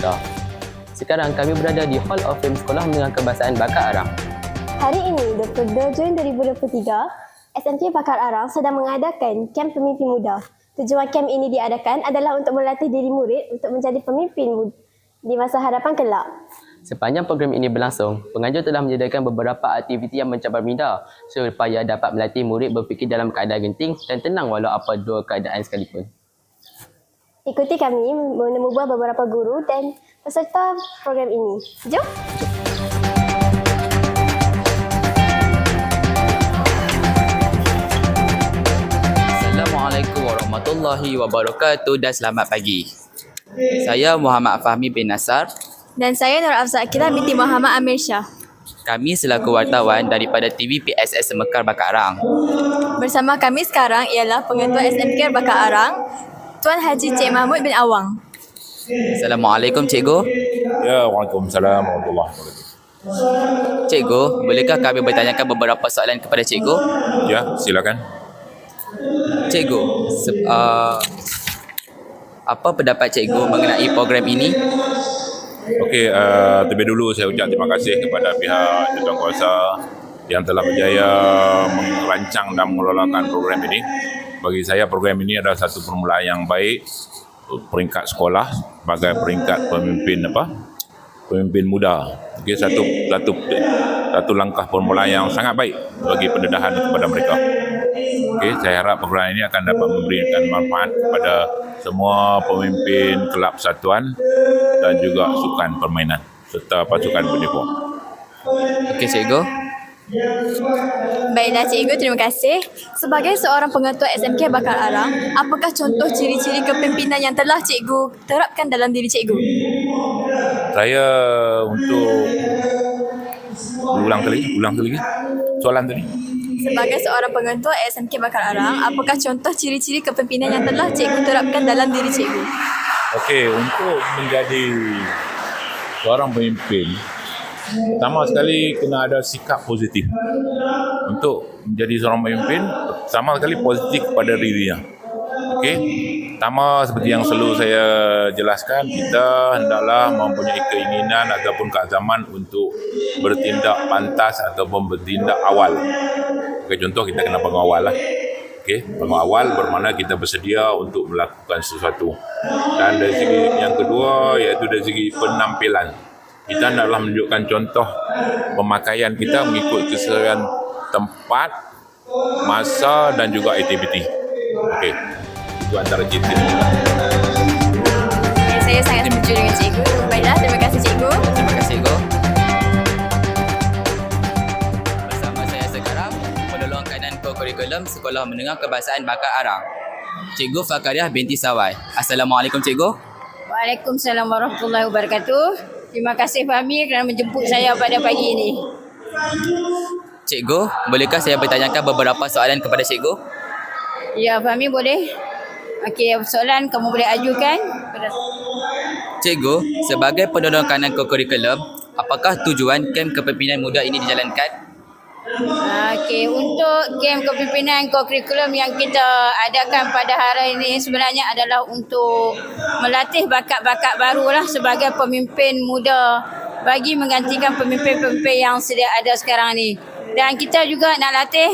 Malaysia. Sekarang kami berada di Hall of Fame Sekolah Menengah Kebahasaan Bakar Arang. Hari ini, 22 Jun 2023, SMK Bakar Arang sedang mengadakan Kem Pemimpin Muda. Tujuan kem ini diadakan adalah untuk melatih diri murid untuk menjadi pemimpin di masa hadapan kelak. Sepanjang program ini berlangsung, pengajar telah menyediakan beberapa aktiviti yang mencabar minda supaya dapat melatih murid berfikir dalam keadaan genting dan tenang walau apa dua keadaan sekalipun. Ikuti kami menemu buah beberapa guru dan peserta program ini. Jom! Assalamualaikum warahmatullahi wabarakatuh dan selamat pagi. Saya Muhammad Fahmi bin Nasar. Dan saya Nur Afzal Akila binti Muhammad Amir Shah. Kami selaku wartawan daripada TV PSS Mekar Bakar Arang. Bersama kami sekarang ialah Pengetua SMK Bakar Arang, Tuan Haji Cik Mahmud bin Awang. Assalamualaikum Cikgu. Ya, Waalaikumsalam warahmatullahi wabarakatuh. Cikgu, bolehkah kami bertanyakan beberapa soalan kepada Cikgu? Ya, silakan. Cikgu, apa pendapat Cikgu mengenai program ini? Okey, terlebih dulu saya ucap terima kasih kepada pihak Jawatankuasa yang telah berjaya merancang dan mengelolakan program ini. Bagi saya program ini adalah satu permulaan yang baik peringkat sekolah sebagai peringkat pemimpin muda. Okey, satu langkah permulaan yang sangat baik bagi pendedahan kepada mereka. Okey, saya harap program ini akan dapat memberikan manfaat kepada semua pemimpin kelab persatuan dan juga sukan permainan serta pasukan penipung. Okey Cikgu. Baiklah Cikgu, terima kasih. Sebagai seorang pengetua SMK Bakar Arang, apakah contoh ciri-ciri kepimpinan yang telah Cikgu terapkan dalam diri Cikgu? Saya untuk ulang kali soalan tadi. Sebagai seorang pengetua SMK Bakar Arang, apakah contoh ciri-ciri kepimpinan yang telah Cikgu terapkan dalam diri Cikgu? Okey, untuk menjadi seorang pemimpin, pertama sekali kena ada sikap positif. Untuk menjadi seorang pemimpin, pertama sekali positif kepada dirinya. Okey, pertama seperti yang selalu saya jelaskan, kita hendaklah mempunyai keinginan ataupun keazaman untuk bertindak pantas ataupun bertindak awal. Okey, contoh kita kena pengawal lah. Okey, pengawal bermakna kita bersedia untuk melakukan sesuatu. Dan dari segi yang kedua iaitu dari segi penampilan. Kita hendaklah menunjukkan contoh pemakaian kita mengikut kesesuaian tempat, masa dan juga aktiviti. Okey, itu antara ciri. Saya sangat setuju dengan Cikgu. Baiklah, terima kasih Cikgu. Terima kasih Cikgu. Bersama saya sekarang, penolong kanan kurikulum Sekolah Menengah Kebahasaan Bakar Arang, Cikgu Fakariah binti Sawai. Assalamualaikum Cikgu. Waalaikumsalam warahmatullahi wabarakatuh. Terima kasih Fahmi kerana menjemput saya pada pagi ini. Cikgu, bolehkah saya bertanyakan beberapa soalan kepada Cikgu? Ya Fahmi, boleh. Okey, soalan kamu boleh ajukan. Cikgu, sebagai penolong kanan kurikulum, apakah tujuan kem kepimpinan muda ini dijalankan? Okey, untuk kem kepimpinan kurikulum yang kita adakan pada hari ini sebenarnya adalah untuk melatih bakat-bakat barulah sebagai pemimpin muda bagi menggantikan pemimpin-pemimpin yang sedia ada sekarang ni. Dan kita juga nak latih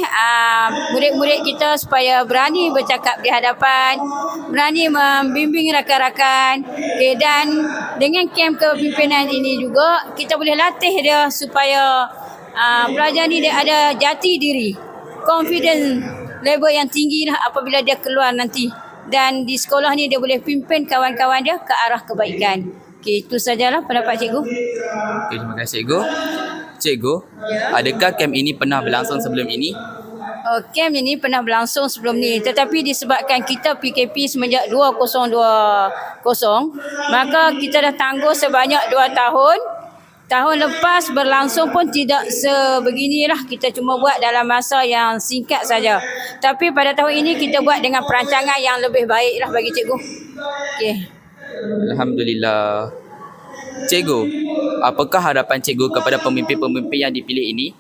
murid-murid kita supaya berani bercakap di hadapan, berani membimbing rakan-rakan. Okay, dan dengan kem kepimpinan ini juga kita boleh latih dia supaya pelajar ni dia ada jati diri, confidence level yang tinggi lah apabila dia keluar nanti. Dan di sekolah ni dia boleh pimpin kawan-kawan dia ke arah kebaikan. Okey, itu sajalah pendapat Cikgu. Okey, terima kasih Cikgu. Cikgu, adakah kem ini pernah berlangsung sebelum ini? Kem ini pernah berlangsung sebelum ni, tetapi disebabkan kita PKP semenjak 2020, maka kita dah tangguh sebanyak 2 tahun. Tahun lepas berlangsung pun tidak sebeginilah, kita cuma buat dalam masa yang singkat saja. Tapi pada tahun ini kita buat dengan perancangan yang lebih baiklah bagi Cikgu. Okey. Alhamdulillah. Cikgu, apakah harapan Cikgu kepada pemimpin-pemimpin yang dipilih ini?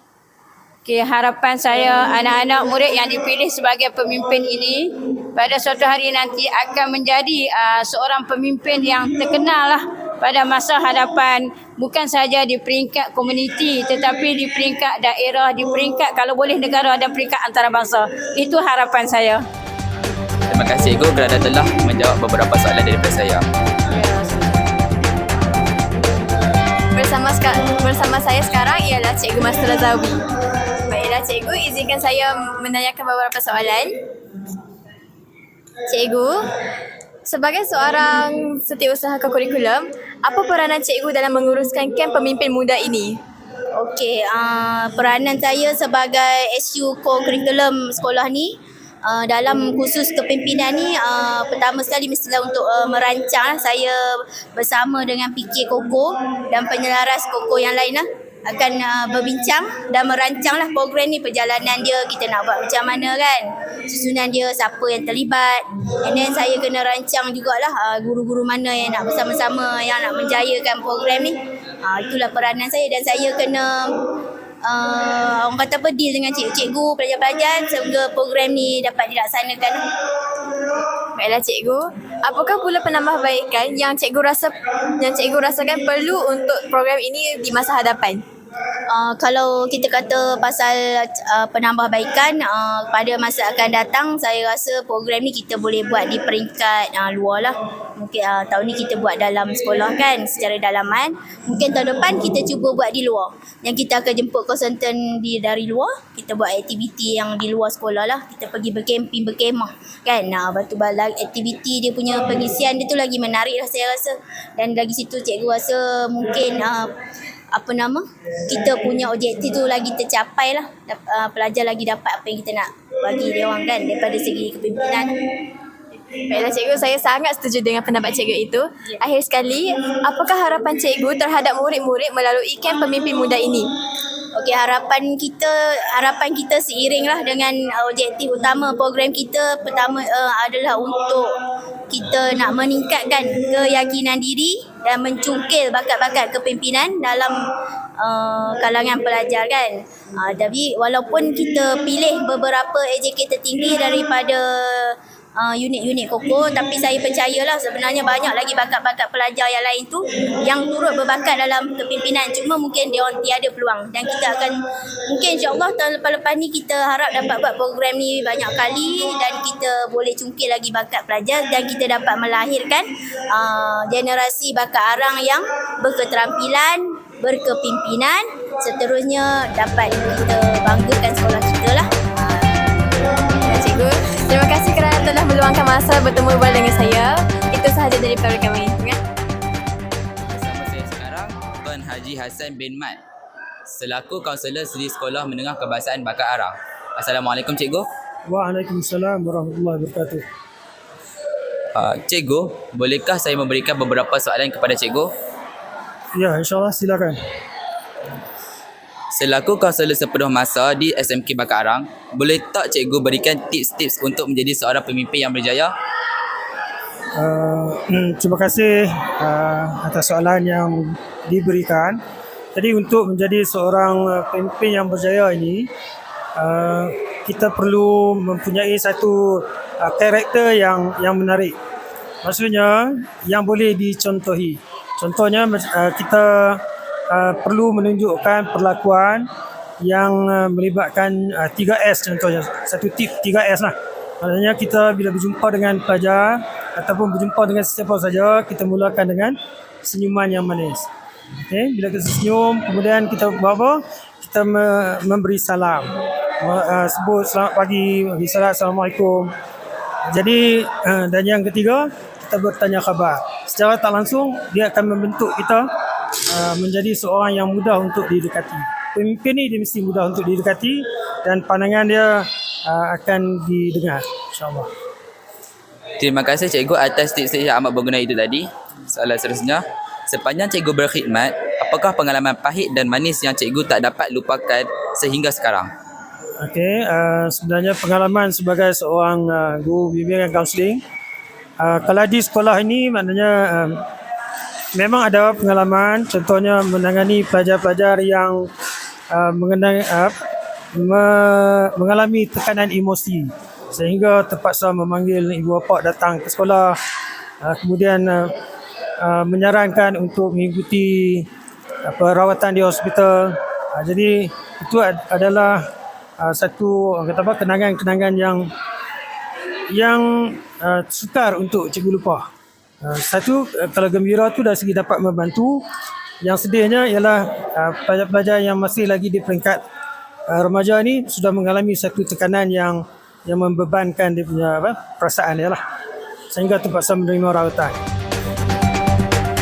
Okay, harapan saya anak-anak murid yang dipilih sebagai pemimpin ini pada suatu hari nanti akan menjadi seorang pemimpin yang terkenal lah pada masa hadapan, bukan sahaja di peringkat komuniti tetapi di peringkat daerah, di peringkat kalau boleh negara dan peringkat antarabangsa. Itu harapan saya. Terima kasih Cikgu kerana telah menjawab beberapa soalan daripada saya. Bersama saya sekarang ialah Cikgu Master Lazawi. Baiklah Cikgu, izinkan saya menanyakan beberapa soalan. Cikgu, sebagai seorang setiausaha kurikulum, apa peranan Cikgu dalam menguruskan kem pemimpin muda ini? Okey, peranan saya sebagai SU kurikulum sekolah ni, dalam khusus kepimpinan ni, pertama sekali mestilah untuk merancang. Saya bersama dengan PK Koko dan penyelaras Koko yang lain akan berbincang dan merancanglah program ni, perjalanan dia, kita nak buat macam mana kan, susunan dia, siapa yang terlibat, and then saya kena rancang jugalah guru-guru mana yang nak bersama-sama yang nak menjayakan program ni. Itulah peranan saya, dan saya kena orang kata apa, deal dengan cikgu-cikgu, pelajar-pelajar sehingga program ni dapat dilaksanakan. Baiklah Cikgu, apakah pula penambahbaikan yang Cikgu rasakan perlu untuk program ini di masa hadapan? Kalau kita kata pasal penambahbaikan pada masa akan datang, saya rasa program ni kita boleh buat di peringkat luar lah. Mungkin tahun ni kita buat dalam sekolah kan, secara dalaman. Mungkin tahun depan kita cuba buat di luar, yang kita akan jemput konsultan dari luar. Kita buat aktiviti yang di luar sekolah lah. Kita pergi berkemping, berkemah kan. Batu balang aktiviti dia punya pengisian dia tu lagi menarik lah saya rasa. Dan lagi situ cikgu rasa mungkin kita punya objektif tu lagi tercapai lah. Pelajar lagi dapat apa yang kita nak bagi dia orang kan, daripada segi kepimpinan. Baiklah Cikgu, saya sangat setuju dengan pendapat Cikgu itu. Akhir sekali, apakah harapan Cikgu terhadap murid-murid melalui kem pemimpin muda ini? Okey, harapan kita seiringlah dengan objektif utama program kita. Pertama adalah untuk kita nak meningkatkan keyakinan diri dan mencungkil bakat-bakat kepimpinan dalam kalangan pelajar kan. Tapi walaupun kita pilih beberapa AJK tertinggi daripada unit-unit Koko, tapi saya percayalah sebenarnya banyak lagi bakat-bakat pelajar yang lain tu yang turut berbakat dalam kepimpinan, cuma mungkin dia orang tiada peluang. Dan kita akan mungkin insyaAllah tahun lepas-lepas ni kita harap dapat buat program ni banyak kali, dan kita boleh cungkil lagi bakat pelajar, dan kita dapat melahirkan generasi bakat Arang yang berketerampilan, berkepimpinan, seterusnya dapat kita banggakan sekolah kita lah. Cikgu, terima kasih kerana telah meluangkan masa bertemu dengan saya. Itu sahaja dari program kami. Bersama saya sekarang Tuan Haji Hassan bin Mat selaku kaunselor Seri Sekolah Menengah Kebahasaan Bakat Arang. Assalamualaikum Cikgu. Waalaikumsalam warahmatullahi wabarakatuh. Cikgu, bolehkah saya memberikan beberapa soalan kepada Cikgu? Ya, insyaAllah silakan. Selaku kaunselor sepenuh masa di SMK Bakat Arang, boleh tak Cikgu berikan tips-tips untuk menjadi seorang pemimpin yang berjaya? Terima kasih atas soalan yang diberikan. Jadi untuk menjadi seorang pemimpin yang berjaya ini, kita perlu mempunyai satu karakter yang menarik. Maksudnya yang boleh dicontohi. Contohnya kita perlu menunjukkan perlakuan yang melibatkan 3S contohnya. Satu tip 3S lah. Maksudnya kita bila berjumpa dengan pelajar ataupun berjumpa dengan sesiapa saja, kita mulakan dengan senyuman yang manis. Okay? Bila kita senyum, kemudian kita buat apa? Kita memberi salam. Sebut selamat pagi, bagi salam, Assalamualaikum. Jadi dan yang ketiga, kita bertanya khabar. Secara tak langsung dia akan membentuk kita menjadi seorang yang mudah untuk didekati. Pemimpin ni dia mesti mudah untuk didekati dan pandangan dia akan didengar, insyaAllah. Terima kasih Cikgu atas tips yang amat berguna itu tadi. Soalan seterusnya, sepanjang Cikgu berkhidmat, apakah pengalaman pahit dan manis yang Cikgu tak dapat lupakan sehingga sekarang? Okey, sebenarnya pengalaman sebagai seorang guru bimbingan kaunseling, kalau di sekolah ini maknanya memang ada pengalaman, contohnya menangani pelajar-pelajar yang mengalami tekanan emosi sehingga terpaksa memanggil ibu bapa datang ke sekolah. Kemudian menyarankan untuk mengikuti rawatan di hospital. Jadi itu adalah satu kenangan-kenangan yang sukar untuk Cikgu lupa. Satu, kalau gembira tu dari segi dapat membantu. Yang sedihnya ialah pelajar-pelajar yang masih lagi di peringkat remaja ni sudah mengalami satu tekanan yang membebankan dia punya perasaan dia lah, sehingga terpaksa menerima rawatan.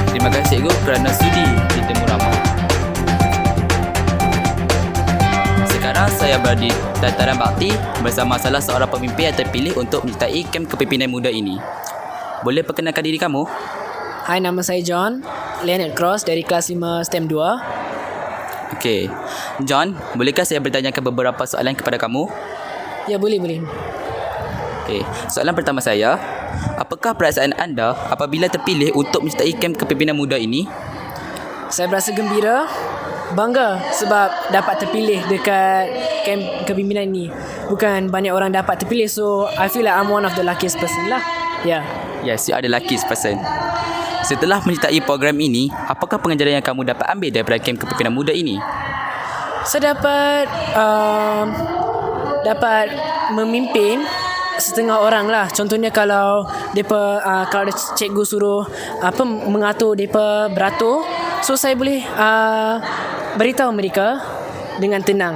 Terima kasih cikgu kerana sudi ditemu ramah. Sekarang saya berada di Dataran Bakti bersama salah seorang pemimpin yang terpilih untuk menyertai kem kepimpinan muda ini. Boleh perkenalkan diri kamu? Hai, nama saya John Leonard Cross dari kelas 5 STEM 2. Okey. John, bolehkah saya bertanyakan beberapa soalan kepada kamu? Ya, boleh. Okey. Soalan pertama saya, apakah perasaan anda apabila terpilih untuk menyertai kem kepimpinan muda ini? Saya berasa gembira, bangga sebab dapat terpilih dekat kem kepimpinan ini. Bukan banyak orang dapat terpilih, so I feel like I'm one of the luckiest person lah. Ya. Yes, you are the luckiest person. Setelah menyertai program ini, apakah pengajaran yang kamu dapat ambil daripada kem kepimpinan muda ini? Saya dapat memimpin setengah orang lah. Contohnya kalau kalau cikgu suruh mengatur depa beratur, so saya boleh beritahu mereka dengan tenang.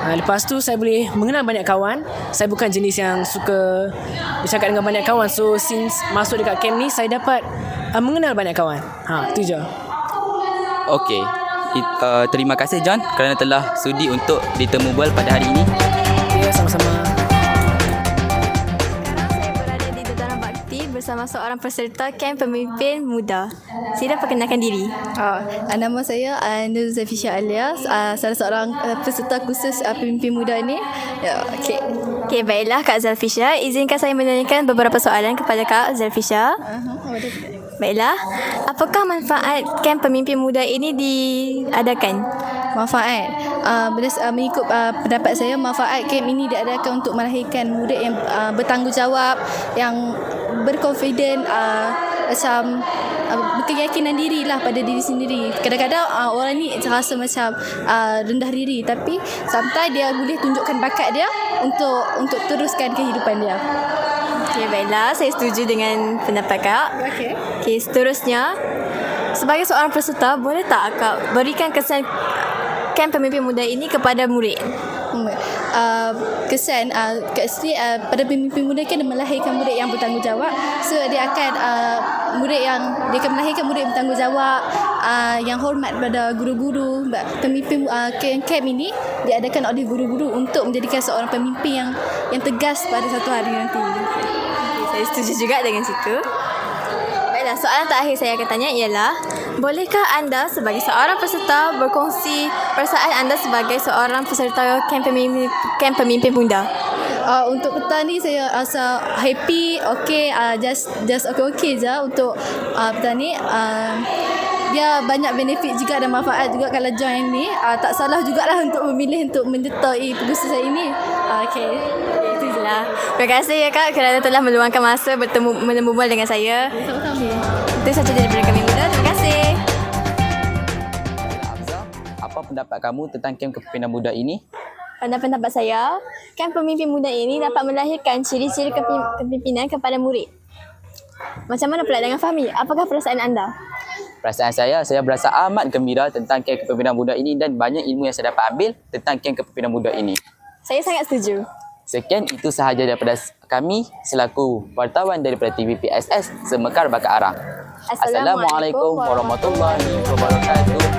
Lepas tu saya boleh mengenal banyak kawan. Saya bukan jenis yang suka bercakap dengan banyak kawan. So since masuk dekat camp ni, saya dapat mengenal banyak kawan. Tu je. Okey. Terima kasih John kerana telah sudi untuk ditemu bual pada hari ini. Ya, sama-sama. Sekarang saya berada di Dataran Bakti bersama seorang peserta kem pemimpin muda. Sila perkenalkan diri. Nama saya Nur Zafisha alias salah seorang peserta khusus pemimpin muda ni. Okey, baiklah Kak Zalfisha. Izinkan saya menanyakan beberapa soalan kepada Kak Zalfisha. Baiklah, apakah manfaat kem pemimpin muda ini diadakan? Manfaat mengikut pendapat saya, manfaat kem ini diadakan untuk melahirkan murid yang bertanggungjawab, yang berkonfiden, macam berkeyakinan diri lah pada diri sendiri. Kadang-kadang orang ni rasa macam rendah diri, tapi sampai dia boleh tunjukkan bakat dia untuk teruskan kehidupan dia. Okey, baiklah. Saya setuju dengan pendapat Kak. Okey, seterusnya, sebagai seorang peserta, boleh tak Kak berikan kesan kem pemimpin muda ini kepada murid? Kesan pada pemimpin muda kan melahirkan murid yang bertanggungjawab. So dia akan dia akan melahirkan murid yang bertanggungjawab, yang hormat pada guru-guru. Pemimpin camp ini diadakan oleh guru-guru untuk menjadikan seorang pemimpin yang tegas pada satu hari nanti. Saya setuju juga dengan situ. Baiklah, soalan terakhir saya akan tanya ialah, bolehkah anda sebagai seorang peserta berkongsi perasaan anda sebagai seorang peserta kem pemimpin muda? Untuk petang ni saya rasa happy, just okay je untuk petang ni. Dia banyak benefit juga dan manfaat juga kalau join ni. Tak salah jugalah untuk memilih untuk menyertai pengurusan saya ini. Itu je lah. Terima kasih ya Kak kerana telah meluangkan masa berbual dengan saya. Sama-sama. Itu sahaja daripada kami muda. Terima kasih. Hamzah, apa pendapat kamu tentang kem kepimpinan muda ini? Pada pendapat saya, kem pemimpin muda ini dapat melahirkan ciri-ciri kepimpinan kepada murid. Macam mana pula dengan Fahmi? Apakah perasaan anda? Perasaan saya berasa amat gembira tentang kem kepimpinan muda ini dan banyak ilmu yang saya dapat ambil tentang kem kepimpinan muda ini. Saya sangat setuju. Sekian itu sahaja daripada kami selaku wartawan daripada TVPSS Semekar Bakar Arang. Assalamualaikum warahmatullahi wabarakatuh.